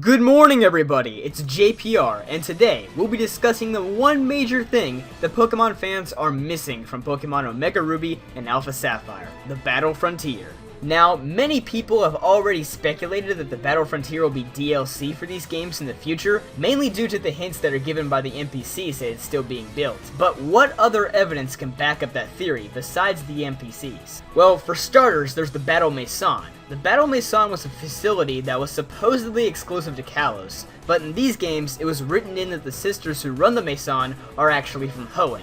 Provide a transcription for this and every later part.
Good morning everybody, it's JPR, and today we'll be discussing the one major thing that Pokemon fans are missing from Pokemon Omega Ruby and Alpha Sapphire, the Battle Frontier. Now, many people have already speculated that the Battle Frontier will be DLC for these games in the future, mainly due to the hints that are given by the NPCs that it's still being built. But what other evidence can back up that theory besides the NPCs? Well, for starters, there's the Battle Maison. The Battle Maison was a facility that was supposedly exclusive to Kalos, but in these games, it was written in that the sisters who run the Maison are actually from Hoenn.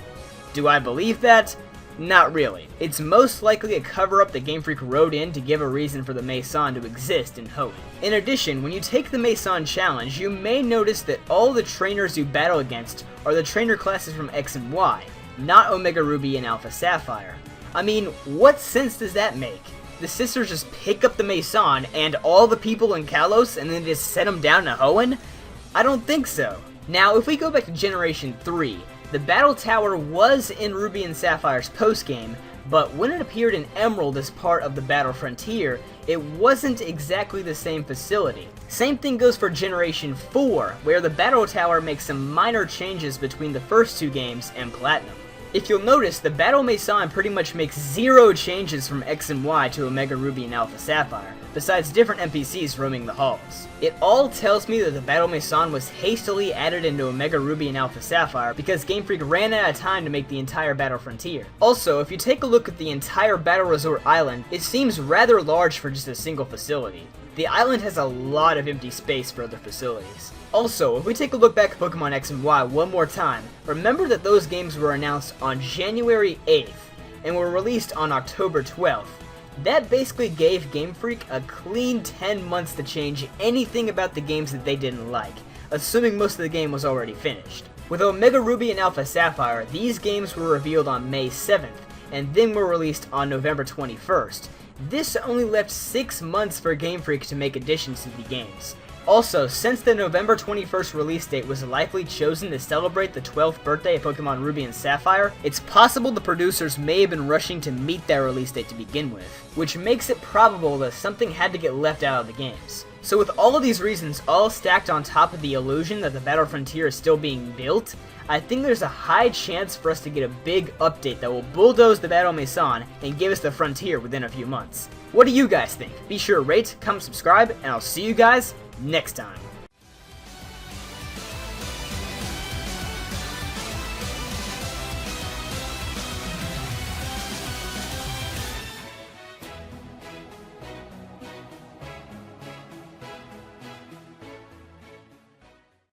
Do I believe that? Not really. It's most likely a cover-up that Game Freak wrote in to give a reason for the Maison to exist in Hoenn. In addition, when you take the Maison challenge, you may notice that all the trainers you battle against are the trainer classes from X and Y, not Omega Ruby and Alpha Sapphire. I mean, what sense does that make? The sisters just pick up the Maison and all the people in Kalos and then just set them down to Hoenn? I don't think so. Now, if we go back to Generation 3, the Battle Tower was in Ruby and Sapphire's postgame, but when it appeared in Emerald as part of the Battle Frontier, it wasn't exactly the same facility. Same thing goes for Generation 4, where the Battle Tower makes some minor changes between the first two games and Platinum. If you'll notice, the Battle Maison pretty much makes zero changes from X and Y to Omega Ruby and Alpha Sapphire, besides different NPCs roaming the halls. It all tells me that the Battle Maison was hastily added into Omega Ruby and Alpha Sapphire because Game Freak ran out of time to make the entire Battle Frontier. Also, if you take a look at the entire Battle Resort Island, it seems rather large for just a single facility. The island has a lot of empty space for other facilities. Also, if we take a look back at Pokemon X and Y one more time, remember that those games were announced on January 8th and were released on October 12th. That basically gave Game Freak a clean 10 months to change anything about the games that they didn't like, assuming most of the game was already finished. With Omega Ruby and Alpha Sapphire, these games were revealed on May 7th, and then were released on November 21st. This only left 6 months for Game Freak to make additions to the games. Also, since the November 21st release date was likely chosen to celebrate the 12th birthday of Pokemon Ruby and Sapphire, it's possible the producers may have been rushing to meet that release date to begin with, which makes it probable that something had to get left out of the games. So with all of these reasons all stacked on top of the illusion that the Battle Frontier is still being built, I think there's a high chance for us to get a big update that will bulldoze the Battle Maison and give us the Frontier within a few months. What do you guys think? Be sure to rate, comment, subscribe, and I'll see you guys next time.